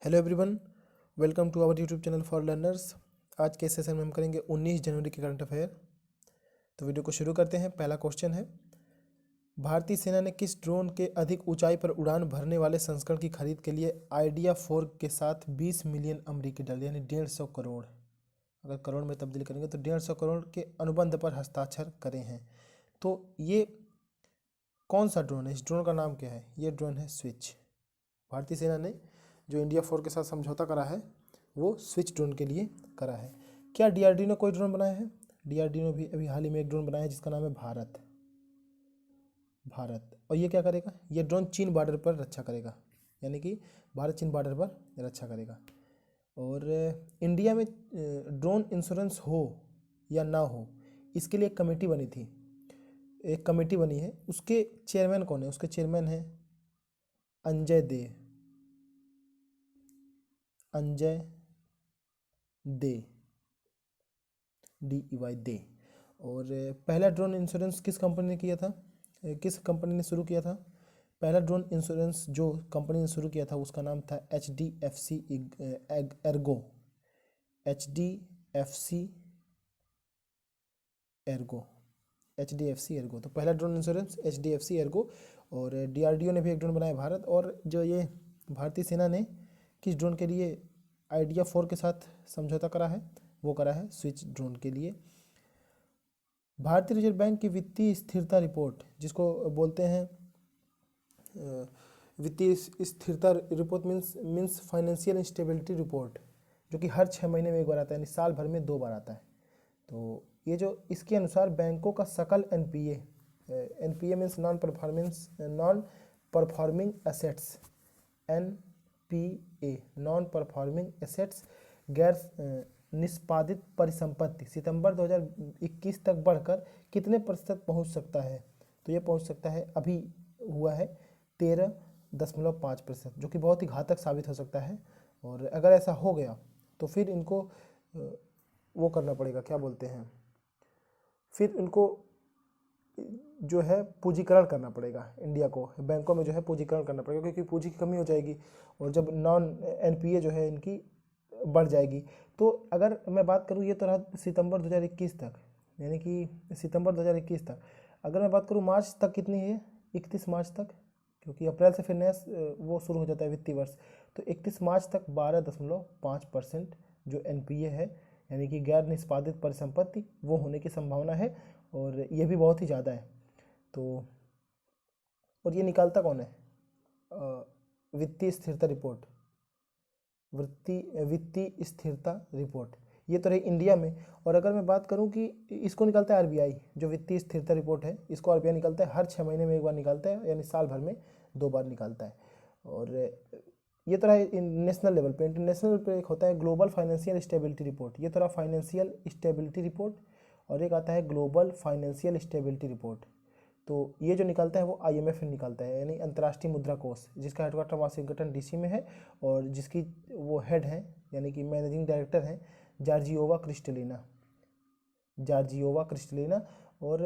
Hello everyone, welcome to our YouTube channel for learners. आज के session में हम करेंगे 19 जनवरी के करंट अफेयर। तो वीडियो को शुरू करते हैं। पहला क्वेश्चन है, भारतीय सेना ने किस ड्रोन के अधिक ऊंचाई पर उड़ान भरने वाले संस्करण की खरीद के लिए आइडिया 4 के साथ 20 मिलियन अमेरिकी डॉलर यानी 150 करोड़, अगर करोड़ में तब्दील करेंगे तो 150 करोड़ के अनुबंध पर हस्ताक्षर करे हैं। तो ये कौन सा ड्रोन है? इस ड्रोन का नाम क्या है? ये ड्रोन है स्विच। भारतीय सेना ने जो इंडिया 4 के साथ समझौता करा है वो स्विच ड्रोन के लिए करा है। क्या डीआरडीओ ने कोई ड्रोन बनाया है? डीआरडीओ भी अभी हाल ही में एक ड्रोन बनाया है जिसका नाम है भारत। और ये क्या करेगा? ये ड्रोन चीन बॉर्डर पर रक्षा करेगा, यानी कि भारत चीन बॉर्डर पर रक्षा करेगा। और इंडिया में ड्रोन इंश्योरेंस हो या ना हो, इसके लिए एक कमेटी बनी थी, एक कमेटी बनी है। उसके चेयरमैन कौन है? उसके चेयरमैन है अंजय दे, DEY दे। और पहला ड्रोन इंश्योरेंस किस कंपनी ने किया था? किस कंपनी ने शुरू किया था? पहला ड्रोन इंश्योरेंस जो कंपनी ने शुरू किया था उसका नाम था HDFC एर्गो। HDFC Ergo. तो पहला ड्रोन इंश्योरेंस HDFC एर्गो। और DRDO ने भी एक ड्रोन बनाया भारत। और जो ये भारतीय सेना ने किस ड्रोन के लिए आइडिया 4 के साथ समझौता करा है? वो करा है स्विच ड्रोन के लिए। भारतीय रिजर्व बैंक की वित्तीय स्थिरता रिपोर्ट, जिसको बोलते हैं वित्तीय स्थिरता report, means financial stability report, जो कि हर 6 महीने में एक बार आता है, यानी साल भर में 2 बार आता है। तो ये जो इसके अनुसार बैंकों का सकल NPA means non performing assets, NPA non performing assets, गैर निष्पादित परिसंपत्ति सितंबर 2021 तक बढ़कर कितने प्रतिशत पहुंच सकता है? तो ये पहुंच सकता है, अभी हुआ है 13.5%, जो कि बहुत ही घातक साबित हो सकता है। और अगर ऐसा हो गया तो फिर इनको वो करना पड़ेगा, क्या बोलते हैं, फिर इनको जो है पूंजीकरण करना पड़ेगा। इंडिया को बैंकों में जो है पूंजीकरण करना पड़ेगा, क्योंकि पूंजी की कमी हो जाएगी और जब नॉन NPA जो है इनकी बढ़ जाएगी। तो अगर मैं बात करूँ, ये तो रहा सितंबर 2021 तक, यानी कि सितंबर 2021 तक। अगर मैं बात करूँ मार्च तक कितनी है? 31 मार्च तक, क्योंकि अप्रैल से फिर नया वो शुरू हो जाता है वित्तीय वर्ष। तो 31 मार्च तक 12.5% जो NPA है, यानी कि गैर निष्पादित परिसंपत्ति, वो होने की संभावना है। और ये भी बहुत ही ज़्यादा है। तो और ये निकालता कौन है? वित्तीय स्थिरता रिपोर्ट, वित्तीय स्थिरता रिपोर्ट, ये तो रही इंडिया में। और अगर मैं बात करूं कि इसको निकालता है RBI, जो वित्तीय स्थिरता रिपोर्ट है इसको RBI निकालता है, हर 6 महीने में एक बार निकालता है, यानी साल भर में 2 बार निकालता है। और ये तो रहा नेशनल लेवल पे। इंटरनेशनल पे एक होता है ग्लोबल फाइनेंशियल स्टेबिलिटी रिपोर्ट, ये तो रहा फाइनेंशियल स्टेबिलिटी रिपोर्ट। और एक आता है ग्लोबल फाइनेंशियल स्टेबिलिटी रिपोर्ट। तो ये जो निकालता है वो IMF निकालता है, यानी अंतर्राष्ट्रीय मुद्रा कोष, जिसका हेडक्वार्टर वाशिंगटन DC में है और जिसकी वो हेड है, यानी कि मैनेजिंग डायरेक्टर हैं जॉर्जियोवा क्रिस्टलिना। और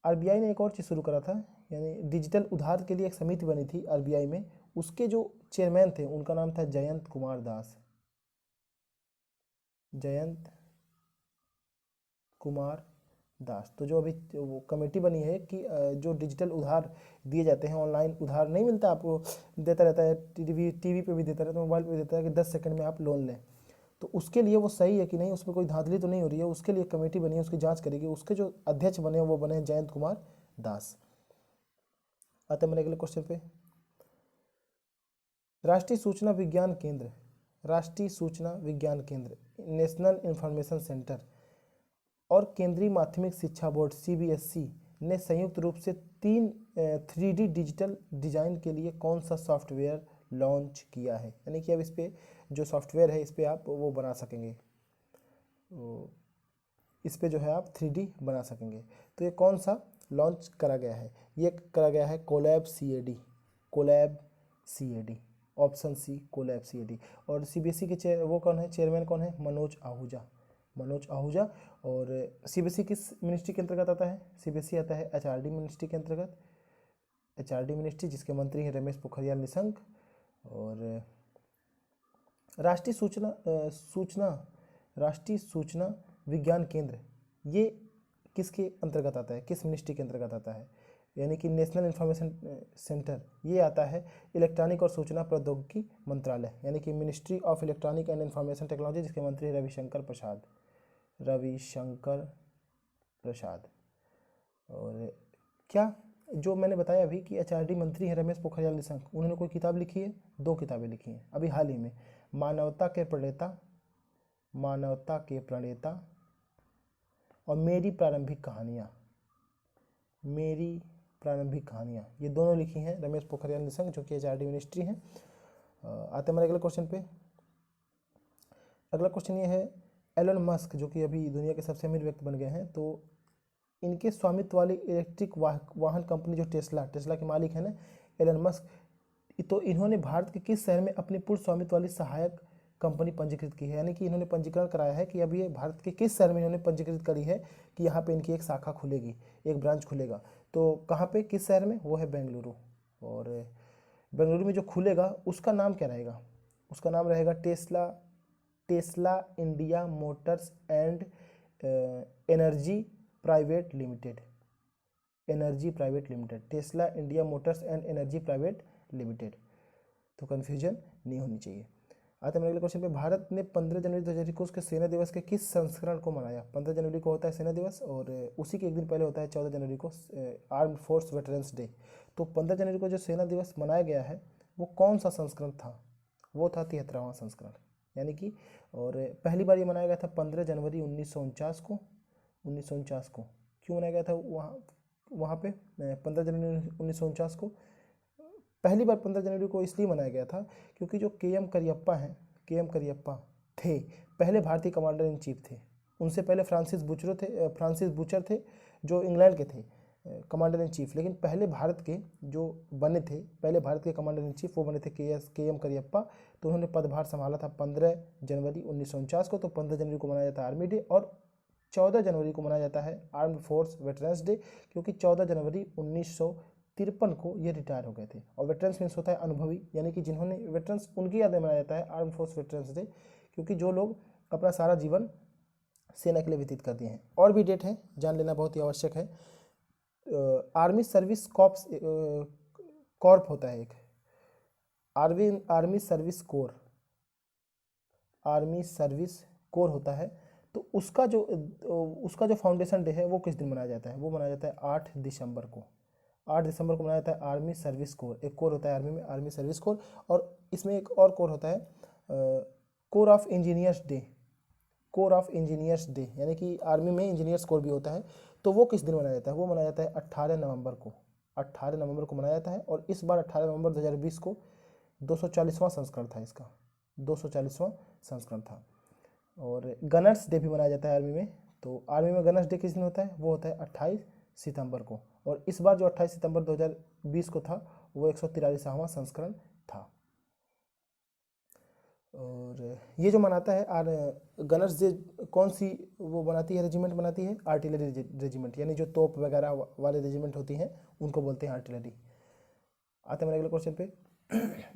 RBI ने एक और चीज़ शुरू करा था, यानी डिजिटल उधार के लिए एक समिति बनी थी RBI में। उसके जो चेयरमैन थे उनका नाम था जयंत कुमार दास। तो जो अभी वो कमेटी बनी है कि जो डिजिटल उधार दिए जाते हैं, ऑनलाइन उधार नहीं मिलता आपको, देता रहता है, टीवी पे भी देता रहता है, मोबाइल पे देता है कि 10 सेकंड में आप लोन लें। तो उसके लिए वो सही है कि नहीं, उसमें कोई धांधली तो नहीं हो रही है, उसके लिए कमेटी बनी है, उसकी जांच करेगी। उसके जो अध्यक्ष बने हैं वो बने हैं जयंत कुमार दास। आते हैं मेरे अगले क्वेश्चन पे। राष्ट्रीय सूचना विज्ञान केंद्र, नेशनल इंफॉर्मेशन सेंटर और केंद्रीय माध्यमिक शिक्षा बोर्ड CBSE ने संयुक्त रूप से 3D डिजिटल डिजाइन के लिए कौन सा सॉफ्टवेयर लॉन्च किया है? यानी कि अब इस पे जो सॉफ्टवेयर है इस पे आप वो बना सकेंगे, तो इस पे जो है आप 3D बना सकेंगे। तो ये कौन सा लॉन्च करा गया है? ये करा गया है colab CAD, option C colab CAD। और CBSE के वो कौन है, चेयरमैन कौन है? मनोज आहूजा। और CBSE किस मिनिस्ट्री के अंतर्गत आता है? CBSE आता है HRD मिनिस्ट्री के अंतर्गत, HRD मिनिस्ट्री, जिसके मंत्री हैं रमेश पोखरियाल निशंक। और राष्ट्रीय सूचना विज्ञान केंद्र, ये किसके अंतर्गत आता है, किस मिनिस्ट्री के अंतर्गत आता है, यानी कि नेशनल इंफॉर्मेशन सेंटर, ये आता है इलेक्ट्रॉनिक और सूचना प्रौद्योगिकी मंत्रालय, यानी कि ministry of electronic and information technology, जिसके मंत्री रविशंकर प्रसाद। और क्या जो मैंने बताया अभी कि एचआरडी मंत्री हैं रमेश पोखरियाल निशंक, उन्होंने कोई किताब लिखी है, 2 किताबें लिखी हैं अभी हाल ही में, मानवता के प्रणेता और मेरी प्रारंभिक कहानियाँ, ये दोनों लिखी हैं रमेश पोखरियाल निशंक, जो कि एचआरडी मिनिस्ट्री हैं। आते हमारे अगले क्वेश्चन पे। अगला क्वेश्चन ये है, एलन मस्क जो कि अभी दुनिया के सबसे अमीर व्यक्ति बन गए हैं, तो इनके स्वामित्व वाली इलेक्ट्रिक वाहन कंपनी जो टेस्ला के मालिक है ना एलन मस्क, तो इन्होंने भारत के किस शहर में अपनी पूर्ण स्वामित्व वाली सहायक कंपनी पंजीकृत की है, यानी कि इन्होंने पंजीकरण कराया है कि अभी ये भारत के किस शहर में इन्होंने पंजीकृत करी है कि यहाँ पे इनकी एक शाखा खुलेगी, एक ब्रांच खुलेगा। तो कहाँ पे, किस शहर में, वो है बेंगलुरु। और बेंगलुरु में जो खुलेगा उसका नाम क्या रहेगा, उसका नाम रहेगा Tesla India Motors and energy private limited, Tesla India Motors and energy private limited. तो कन्फ्यूजन नहीं होनी चाहिए। आते हैं अगले क्वेश्चन पे। भारत ने 15 जनवरी 2021 के सेना दिवस के किस संस्करण को मनाया? 15 जनवरी को होता है सेना दिवस, और उसी के एक दिन पहले होता है 14 जनवरी को आर्म्ड फोर्स वेटरन्स डे। तो 15 जनवरी को जो सेना दिवस मनाया गया है वो कौन सा संस्करण था? वो था 73वां संस्करण, यानी कि, और पहली बार ये मनाया गया था 15 जनवरी 1949 को। 1949 को क्यों मनाया गया था वहाँ पे 15 जनवरी 1949 को? पहली बार 15 जनवरी को इसलिए मनाया गया था क्योंकि जो के.एम. करियप्पा थे, पहले भारतीय कमांडर इन चीफ थे। उनसे पहले फ्रांसिस बूचर थे जो इंग्लैंड के थे कमांडर इन चीफ, लेकिन पहले भारत के जो बने थे, पहले भारत के कमांडर इन चीफ वो बने थे के.एम. करियप्पा। तो उन्होंने पदभार संभाला था 15 जनवरी 1949 को। तो 15 जनवरी को मनाया जाता है आर्मी डे, और 14 जनवरी को मनाया जाता है आर्म्ड फोर्स वेटरन्स डे, क्योंकि 14 जनवरी 1953 को ये रिटायर हो गए थे। और वेटरन्स मीन्स होता है अनुभवी, यानी कि जिन्होंने वेटरन्स, उनकी याद में मनाया जाता है आर्म्ड फोर्स वेटरन्स डे, क्योंकि जो लोग अपना सारा जीवन सेना के लिए व्यतीत कर दिए हैं। और भी डेट है, जान लेना बहुत ही आवश्यक है। आर्मी सर्विस कॉर्प होता है एक, आर्मी सर्विस कोर होता है। तो उसका जो फाउंडेशन डे है वो किस दिन मनाया जाता है? वो मनाया जाता है 8 दिसंबर को। 8 दिसंबर को मनाया जाता है आर्मी सर्विस कोर। एक कोर होता है आर्मी में, आर्मी सर्विस कोर, और इसमें एक और कोर होता है कोर ऑफ इंजीनियर्स डे, यानी कि आर्मी में इंजीनियर्स कोर भी होता है। तो वो किस दिन मनाया जाता है? वो मनाया जाता है 18 नवंबर को। 18 नवंबर को मनाया जाता है, और इस बार 18 नवंबर 2020 को 240वां संस्करण था इसका, 240वां संस्करण था। और गनर्स डे भी मनाया जाता है आर्मी में। तो आर्मी में गनर्स डे किस दिन होता है? वो होता है 28 सितंबर को। और इस बार जो 28 सितंबर 2020 को था वो 143वां संस्करण था। और ये जो मनाता है गनर्स डे, कौन सी वो बनाती है, रेजिमेंट बनाती है? आर्टिलरी रेजिमेंट, यानी जो तोप वगैरह वाले रेजिमेंट होती हैं उनको बोलते हैं आर्टिलरी। आते हैं मेरे अगले क्वेश्चन पे।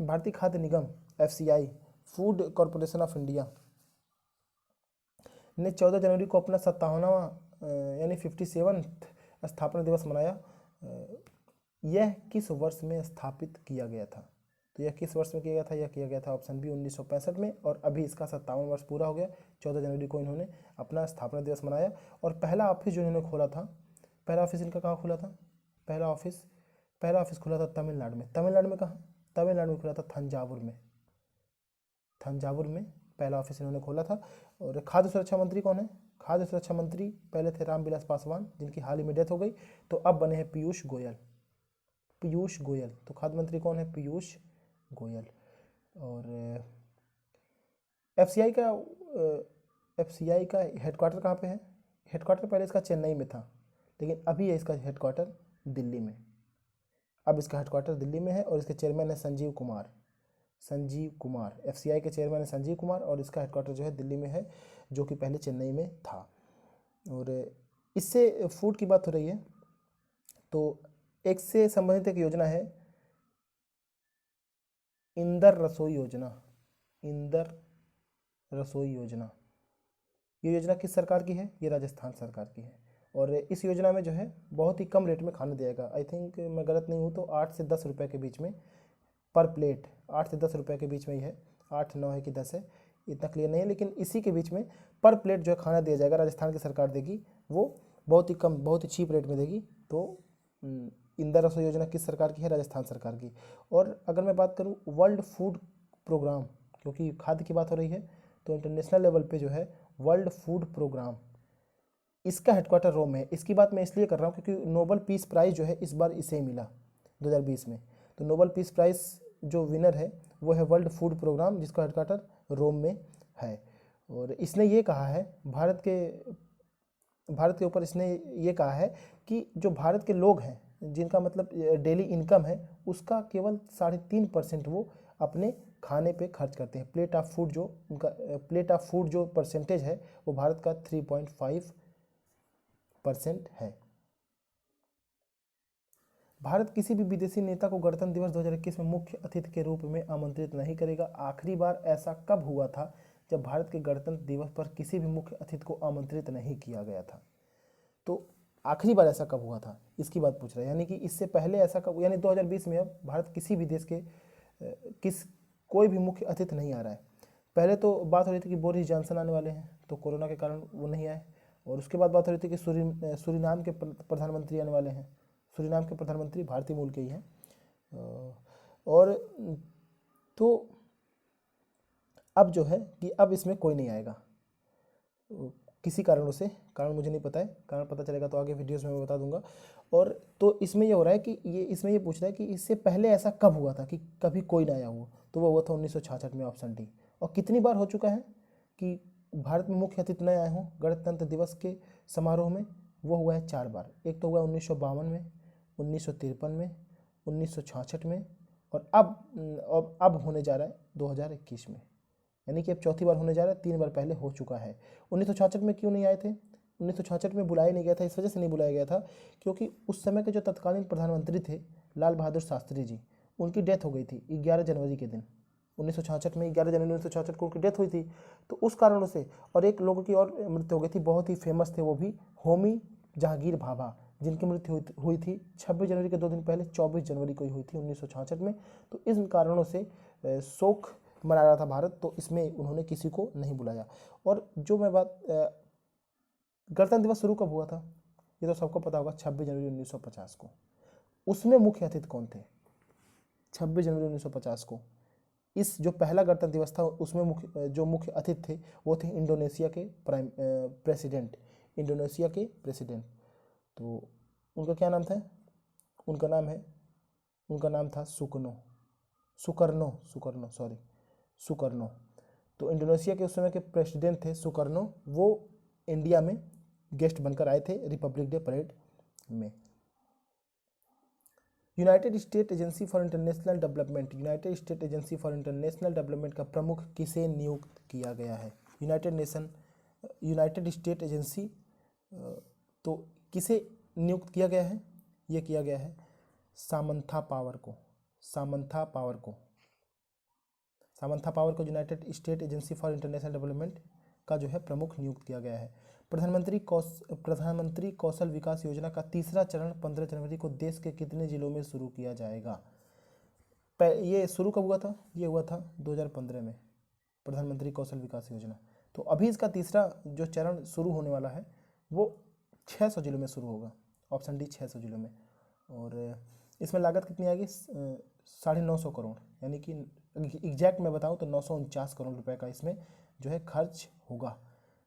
भारतीय खाद्य निगम FCI, food corporation of India, ने 14 जनवरी को अपना 57वां यानी 57th स्थापना दिवस मनाया। यह किस वर्ष में स्थापित किया गया था? तो यह किस वर्ष में किया गया था? यह किया गया था ऑप्शन बी 1965 में, और अभी इसका 57वां वर्ष पूरा हो गया। 14 जनवरी को इन्होंने अपना स्थापना दिवस मनाया। और पहला ऑफिस जो इन्होंने खोला था, पहला ऑफिस इनका कहाँ खुला था? पहला ऑफिस खुला था तमिलनाडु में। तमिलनाडु में कहाँ? तमिलनाडु में खुला था थंजावुर में पहला ऑफिस इन्होंने खोला था। और खाद्य सुरक्षा मंत्री कौन है? खाद्य सुरक्षा मंत्री पहले थे रामविलास पासवान, जिनकी हाल ही में डेथ हो गई। तो अब बने हैं पीयूष गोयल। तो खाद्य मंत्री कौन है? पीयूष गोयल। और FCI का हेडक्वार्टर कहाँ पे है? हेडक्वार्टर पहले इसका चेन्नई में था, लेकिन अभी है इसका हेडक्वार्टर दिल्ली में। अब इसका हेडक्वार्टर दिल्ली में है, और इसके चेयरमैन है संजीव कुमार। FCI के चेयरमैन है संजीव कुमार, और इसका हेडक्वार्टर जो है दिल्ली में है, जो कि पहले चेन्नई में था। और इससे फूड की बात हो रही है, तो एक से संबंधित एक योजना है इंदर रसोई योजना। इंदर रसोई योजना। ये योजना किस सरकार की है? ये राजस्थान सरकार की है। और इस योजना में जो है बहुत ही कम रेट में खाना दिया जाएगा। आई थिंक मैं गलत नहीं हूँ तो 8 से 10 रुपये के बीच में पर प्लेट, 8 से 10 रुपये के बीच में ही है, 8 9 है कि 10 है, इतना क्लियर नहीं है, लेकिन इसी के बीच में पर प्लेट जो है खाना दिया जाएगा, राजस्थान की सरकार देगी, वो बहुत ही कम, बहुत ही चीप रेट में देगी। तो इंदिरा रसोई योजना किस सरकार की है? राजस्थान सरकार की। और अगर मैं बात करूँ वर्ल्ड फूड प्रोग्राम, क्योंकि खाद्य की बात हो रही है, तो इंटरनेशनल लेवल पे जो है वर्ल्ड फूड प्रोग्राम, इसका हेडक्वार्टर रोम में है। इसकी बात मैं इसलिए कर रहा हूँ क्योंकि नोबल पीस प्राइज़ जो है इस बार इसे मिला 2020 में। तो नोबल पीस प्राइज़ जो विनर है वो है वर्ल्ड फूड प्रोग्राम, जिसका हेडक्वार्टर रोम में है। और इसने ये कहा है, भारत के ऊपर इसने ये कहा है कि जो भारत के लोग हैं, जिनका मतलब डेली इनकम है, उसका केवल 3.5% वो अपने खाने पे खर्च करते हैं। प्लेट ऑफ फूड जो उनका प्लेट ऑफ फूड जो परसेंटेज है वो भारत का 3.5% है। भारत किसी भी विदेशी नेता को गणतंत्र दिवस 2021 में मुख्य अतिथि के रूप में आमंत्रित नहीं करेगा। आखिरी बार ऐसा कब हुआ था जब भारत के गणतंत्र दिवस पर किसी भी मुख्य अतिथि को आमंत्रित नहीं किया गया था? तो आखिरी बार ऐसा कब हुआ था, इसकी बात पूछ रहा है। यानी कि इससे पहले ऐसा कब, यानी 2020 में अब भारत किसी भी देश के कोई भी मुख्य अतिथि नहीं आ रहा है। पहले तो बात हो रही थी कि बोरिस जॉनसन आने वाले हैं, तो कोरोना के कारण वो नहीं आए। और उसके बाद बात हो रही थी कि सूरीनाम के प्रधानमंत्री आने वाले हैं। सूरीनाम के प्रधानमंत्री भारतीय मूल के ही हैं। और तो अब जो है कि अब इसमें कोई नहीं आएगा किसी कारणों से, कारण मुझे नहीं पता है, कारण पता चलेगा तो आगे वीडियोस में मैं बता दूंगा। और तो इसमें ये हो रहा है कि इसमें ये पूछ रहा है कि इससे पहले ऐसा कब हुआ था कि कभी कोई ना आया हो, तो वो हुआ था 1966 में, ऑप्शन डी। और कितनी बार हो चुका है कि भारत में मुख्य अतिथि नए आए हों गणतंत्र दिवस के समारोह में? वो हुआ है 4 बार। एक तो हुआ 1952 में, 1953 में, 1966 में, और अब होने जा रहा है 2021 में। यानी कि अब चौथी बार होने जा रहा है, 3 बार पहले हो चुका है। 1966 में क्यों नहीं आए थे? 1966 में बुलाया नहीं गया था, इस वजह से नहीं बुलाया गया था क्योंकि उस समय के जो तत्कालीन प्रधानमंत्री थे लाल बहादुर शास्त्री जी, उनकी डेथ हो गई थी 11 जनवरी के दिन। 1966 में 11 जनवरी 1966 को उनकी डेथ हुई थी, तो उस कारणों से। और एक लोगों की और मृत्यु हो गई थी, बहुत ही फेमस थे वो भी, होमी जहांगीर भाभा, जिनकी मृत्यु हुई थी 26 जनवरी के 2 दिन पहले, 24 जनवरी को ही हुई थी 1966 में। तो इन कारणों से शोक मना रहा था भारत, तो इसमें उन्होंने किसी को नहीं बुलाया। और जो मैं बात, गणतंत्र दिवस शुरू कब हुआ था ये तो सबको पता होगा, 26 जनवरी 1950 को। उसमें मुख्य अतिथि कौन थे 26 जनवरी 1950 को? इस जो पहला गणतंत्र दिवस था उसमें मुख्य अतिथि थे वो थे इंडोनेशिया के प्रेसिडेंट, इंडोनेशिया के प्रेसिडेंट। तो उनका क्या नाम था? उनका नाम था सुकर्नो। तो इंडोनेशिया के उस समय के प्रेसिडेंट थे सुकर्नो, वो इंडिया में गेस्ट बनकर आए थे रिपब्लिक डे परेड में। United state agency for international development का प्रमुख किसे नियुक्त किया गया है? यूनाइटेड स्टेट एजेंसी, तो किसे नियुक्त किया गया है? ये किया गया है सामंथा पावर को United state agency for international development का जो है प्रमुख नियुक्त किया गया है। प्रधानमंत्री कौशल विकास योजना का तीसरा चरण 15 जनवरी को देश के कितने जिलों में शुरू किया जाएगा? ये शुरू कब हुआ था? ये हुआ था 2015 में, प्रधानमंत्री कौशल विकास योजना। तो अभी इसका तीसरा जो चरण शुरू होने वाला है वो 600 जिलों में शुरू होगा, ऑप्शन डी 600 जिलों में। और इसमें लागत कितनी आएगी? 950 करोड़, यानी कि एग्जैक्ट मैं बताऊं तो 949 करोड़ रुपए का इसमें जो है खर्च होगा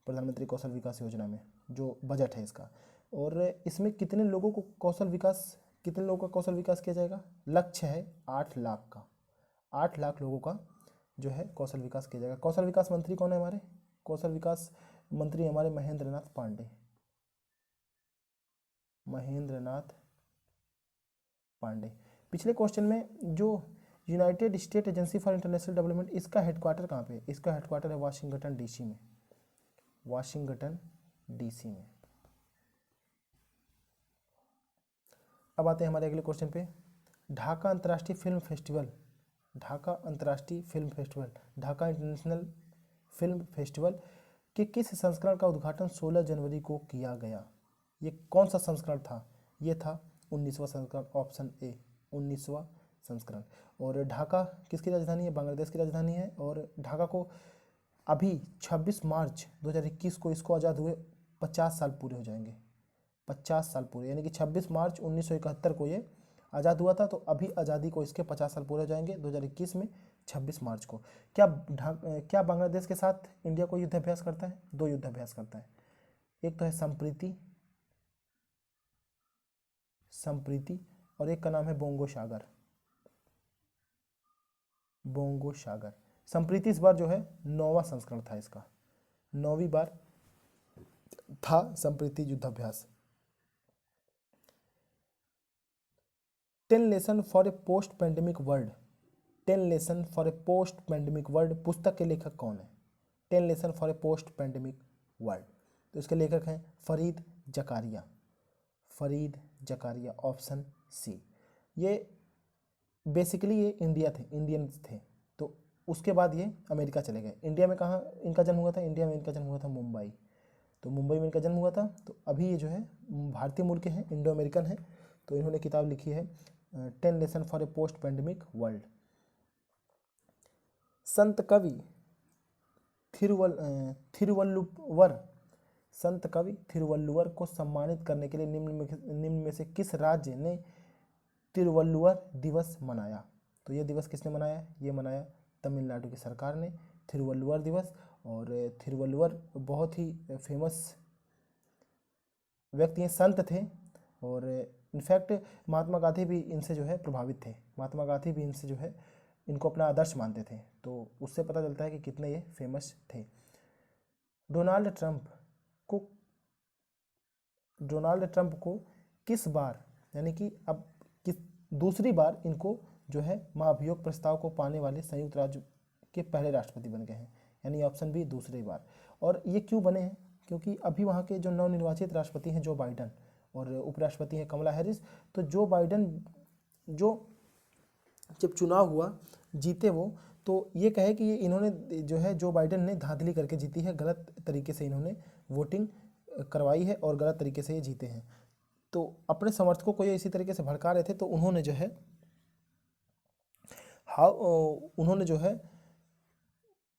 प्रधानमंत्री कौशल विकास योजना में, जो बजट है इसका। और इसमें कितने लोगों का कौशल विकास किया जाएगा? लक्ष्य है 8 लाख का, 8 लाख लोगों का जो है कौशल विकास किया जाएगा। कौशल विकास मंत्री कौन है हमारे? कौशल विकास मंत्री हमारे महेंद्र नाथ पांडे। पिछले क्वेश्चन में जो United state agency for international development, इसका हेडक्वार्टर कहाँ पे? इसका हेडक्वार्टर है वाशिंगटन डीसी में। अब आते हैं हमारे अगले क्वेश्चन पे। Dhaka international film festival, Dhaka international film festival के किस संस्करण का उद्घाटन 16 जनवरी को किया गया? ये कौन सा संस्करण था? ये था 19वां संस्करण, ऑप्शन ए 19वां संस्करण। और ढाका किसकी राजधानी है? बांग्लादेश की राजधानी है। और ढाका को अभी 26 मार्च 2021 को इसको आज़ाद हुए 50 साल पूरे हो जाएंगे। 50 साल पूरे, यानी कि 26 मार्च 1971 को ये आज़ाद हुआ था, तो अभी आज़ादी को इसके 50 साल पूरे हो जाएंगे 2021 में 26 मार्च को। क्या बांग्लादेश के साथ इंडिया को युद्धाभ्यास करता है? 2 युद्धाभ्यास करता है। एक तो है संप्रीति और एक का नाम है बोंगो सागर। बोंगो सागर। संप्रीति इस बार जो है 9वां संस्करण था इसका, 9वीं बार था संप्रीति युद्धाभ्यास। 10 lesson for a post pandemic world, 10 lesson for a post pandemic world पुस्तक के लेखक कौन है? 10 lesson for a post pandemic world, तो इसके लेखक हैं फरीद जकारिया। Fareed Zakaria, option C. ये बेसिकली ये इंडियंस थे, तो उसके बाद ये अमेरिका चले गए। इंडिया में कहाँ इनका जन्म हुआ था? इंडिया में इनका जन्म हुआ था मुंबई, तो मुंबई में इनका जन्म हुआ था। तो अभी ये जो है भारतीय मूल के हैं, इंडो अमेरिकन है। तो इन्होंने किताब लिखी है 10 lesson for a post pandemic world. संत कवि थिरुवल्लुवर को सम्मानित करने के लिए निम्न में से किस राज्य ने तिरुवल्लुवर दिवस मनाया? तो ये दिवस किसने मनाया? ये मनाया तमिलनाडु की सरकार ने, थिरुवल्लुवर दिवस। और थिरुवल्लुवर बहुत ही फेमस व्यक्ति हैं, संत थे। और इनफैक्ट महात्मा गांधी भी इनसे जो है प्रभावित थे। महात्मा गांधी भी इनसे जो है इनको अपना आदर्श मानते थे, तो उससे पता चलता है कि कितने ये फेमस थे। डोनाल्ड ट्रंप को किस बार, यानी कि अब किस दूसरी बार इनको जो है महाभियोग प्रस्ताव को पाने वाले संयुक्त राज्य के पहले राष्ट्रपति बन गए हैं, यानी ऑप्शन बी दूसरी बार। और ये क्यों बने हैं? क्योंकि अभी वहाँ के जो नवनिर्वाचित राष्ट्रपति हैं जो बाइडन और उपराष्ट्रपति हैं कमला हैरिस, तो जो बाइडन जो जब चुनाव हुआ जीते वो, तो ये कहे कि ये इन्होंने जो है जो बाइडन ने धांधली करके जीती है, गलत तरीके से इन्होंने वोटिंग करवाई है और गलत तरीके से ये जीते हैं। तो अपने समर्थकों को ये इसी तरीके से भड़का रहे थे, तो उन्होंने जो है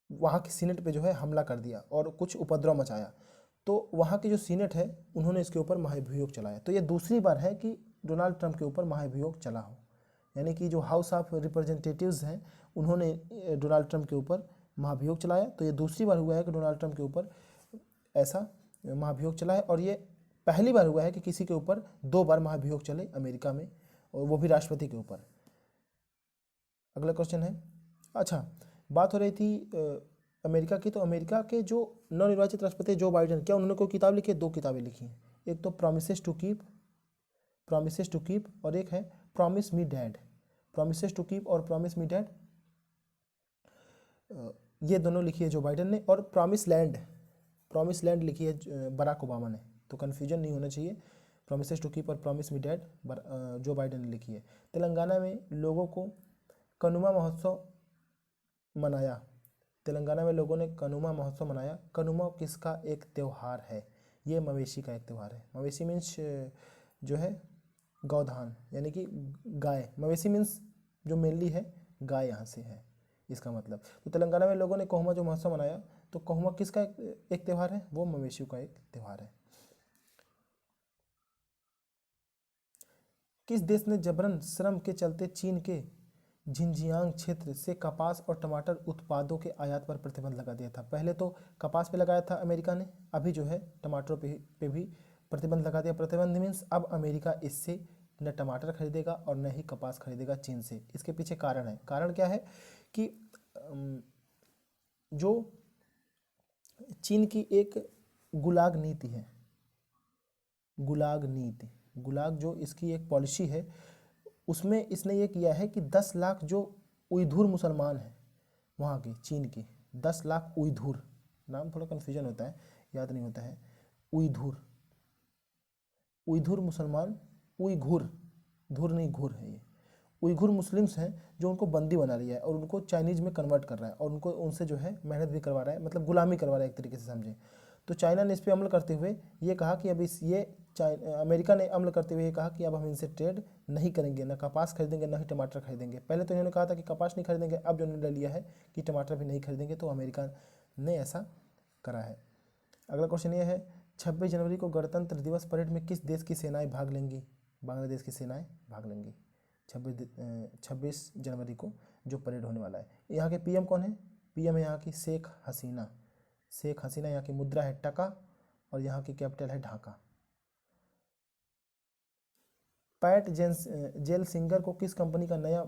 वहाँ के सीनेट पे जो है हमला कर दिया और कुछ उपद्रव मचाया। तो वहाँ की जो सीनेट है उन्होंने इसके ऊपर महाभियोग चलाया। तो ये दूसरी बार है कि डोनाल्ड ट्रंप के ऊपर महाभियोग चला हो, यानी कि जो हाउस ऑफ रिप्रेजेंटेटिव्स हैं उन्होंने डोनाल्ड ट्रंप के ऊपर महाभियोग चलाया। तो ये दूसरी बार हुआ है कि डोनाल्ड ट्रंप के ऊपर ऐसा महाभियोग चला है। और ये पहली बार हुआ है कि किसी के ऊपर 2 बार महाभियोग चले अमेरिका में, और वो भी राष्ट्रपति के ऊपर। अगला क्वेश्चन है, अच्छा बात हो रही थी अमेरिका की, तो अमेरिका के जो नवनिर्वाचित राष्ट्रपति जो बाइडन, क्या उन्होंने कोई किताब लिखी है? 2 किताबें लिखी हैं, एक तो प्रॉमिसेस टू कीप और एक है promise me dad. Promises to keep और प्रॉमिस मी डैड, ये दोनों लिखी है जो बाइडन ने। और प्रॉमिस लैंड लिखी है बराक ओबामा ने, तो कन्फ्यूजन नहीं होना चाहिए। प्रॉमिसेस टू कीप और प्रॉमिस मी डैड जो बाइडन ने लिखी है। तेलंगाना में लोगों को कनुमा महोत्सव मनाया। तेलंगाना में लोगों ने कनुमा महोत्सव मनाया। कनुमा किसका एक त्यौहार है? ये मवेशी का एक त्यौहार है। मवेशी मीन्स जो है गौधान, यानी कि गाय। मवेशी मीन्स जो मेनली है गाय, यहाँ से है इसका मतलब। तो तेलंगाना में लोगों ने कोहुमा जो महोत्सव मनाया, तो कोहुमा किसका एक त्यौहार है? वो मवेशियों का एक त्यौहार है। किस देश ने जबरन श्रम के चलते चीन के झिंजियांग क्षेत्र से कपास और टमाटर उत्पादों के आयात पर प्रतिबंध लगा दिया था? पहले तो कपास पे लगाया था अमेरिका ने, अभी जो है टमाटरों पे भी प्रतिबंध लगा दिया। प्रतिबंध मीन्स अब अमेरिका इससे न टमाटर खरीदेगा और न ही कपास खरीदेगा चीन से। इसके पीछे कारण है। कारण क्या है कि जो चीन की एक गुलाग नीति है, गुलाग जो इसकी एक पॉलिसी है, उसमें इसने ये किया है कि 10 लाख जो उइघुर मुसलमान हैं वहाँ के, चीन के 10 लाख उइघुर, नाम थोड़ा कन्फ्यूजन होता है, याद नहीं होता है। उइघुर मुसलमान, उइघुर, धुर नहीं घुर है ये। उइघुर मुस्लिम्स हैं जो उनको बंदी बना लिया है और उनको चाइनीज़ में कन्वर्ट कर रहा है और उनको उनसे जो है मेहनत भी करवा रहा है, मतलब गुलामी करवा रहा है एक तरीके से समझें। तो चाइना ने इस पर अमल करते हुए ये कहा कि अब अमेरिका ने अमल करते हुए ये कहा कि अब हम इनसे ट्रेड नहीं करेंगे, ना कपास खरीदेंगे ना ही टमाटर खरीदेंगे। पहले तो इन्होंने कहा था कि कपास नहीं खरीदेंगे, अब जो निर्णय लिया है कि टमाटर भी नहीं खरीदेंगे, तो अमेरिका ने ऐसा करा है। अगला क्वेश्चन ये है 26 जनवरी को गणतंत्र दिवस परेड में किस देश की सेनाएं भाग लेंगी? बांग्लादेश की सेनाएं भाग लेंगी 26 जनवरी को जो परेड होने वाला है। यहाँ के पीएम कौन है? पीएम है यहाँ की शेख हसीना। शेख हसीना, यहाँ की मुद्रा है टका और यहाँ की कैपिटल है ढाका। पैट जेल सिंगर को किस कंपनी का नया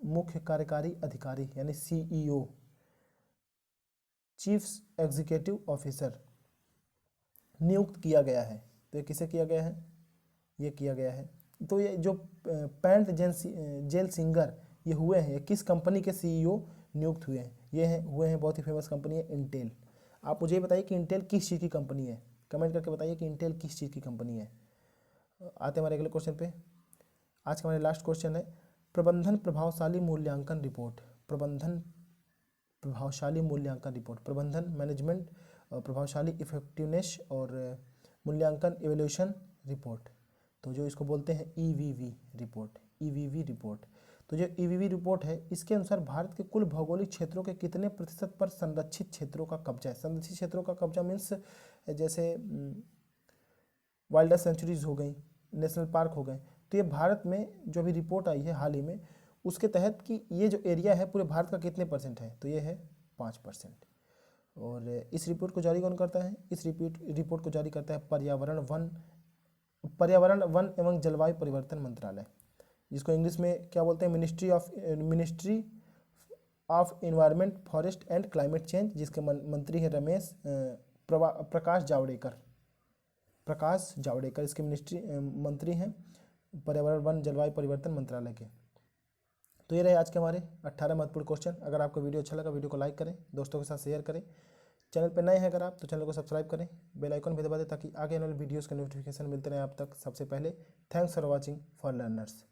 मुख्य कार्यकारी अधिकारी यानी सीईओ, चीफ एग्जीक्यूटिव ऑफिसर नियुक्त किया गया है? तो ये किसे किया गया है? ये किया गया है। तो ये जो पैट जेल सिंगर ये हुए हैं, ये किस कंपनी के सीईओ नियुक्त हुए हैं? ये हुए हैं बहुत ही फेमस कंपनी है इंटेल। आप मुझे बताइए कि इंटेल किस चीज़ की कंपनी है, कमेंट करके बताइए कि इंटेल किस चीज़ की कंपनी है। आते हैं हमारे अगले क्वेश्चन पे। आज का हमारे लास्ट क्वेश्चन है प्रबंधन प्रभावशाली मूल्यांकन रिपोर्ट। प्रबंधन प्रभावशाली मूल्यांकन रिपोर्ट, प्रबंधन मैनेजमेंट प्रभावशाली इफेक्टिवनेस और मूल्यांकन इवेल्यूशन रिपोर्ट, तो जो इसको बोलते हैं ईवीवी रिपोर्ट। ईवीवी रिपोर्ट, तो जो ईवीवी रिपोर्ट है इसके अनुसार भारत के कुल भौगोलिक क्षेत्रों के कितने प्रतिशत पर संरक्षित क्षेत्रों का कब्जा है? संरक्षित क्षेत्रों का कब्जा मीन्स जैसे वाइल्ड लाइफ सेंचुरीज हो गई, नेशनल पार्क हो गए। तो ये भारत में जो भी रिपोर्ट आई है हाल ही में उसके तहत कि ये जो एरिया है पूरे भारत का कितने परसेंट है, तो ये है 5%। और इस रिपोर्ट को जारी कौन करता है? इस रिपोर्ट को जारी करता है पर्यावरण वन एवं जलवायु परिवर्तन मंत्रालय, जिसको इंग्लिश में क्या बोलते हैं? Ministry of environment forest and climate change, जिसके मंत्री हैं प्रकाश जावड़ेकर इसके मंत्री हैं पर्यावरण वन जलवायु परिवर्तन मंत्रालय के। तो ये रहे आज के हमारे 18 महत्वपूर्ण क्वेश्चन। अगर आपको वीडियो अच्छा लगा वीडियो को लाइक करें, दोस्तों के साथ शेयर करें। चैनल पर नए हैं अगर आप तो चैनल को सब्सक्राइब करें, बेल आइकन भी दबा दें ताकि आगे आने वाले वीडियोज़ के नोटिफिकेशन मिलते रहे आप तक सबसे पहले। Thanks for watching for learners.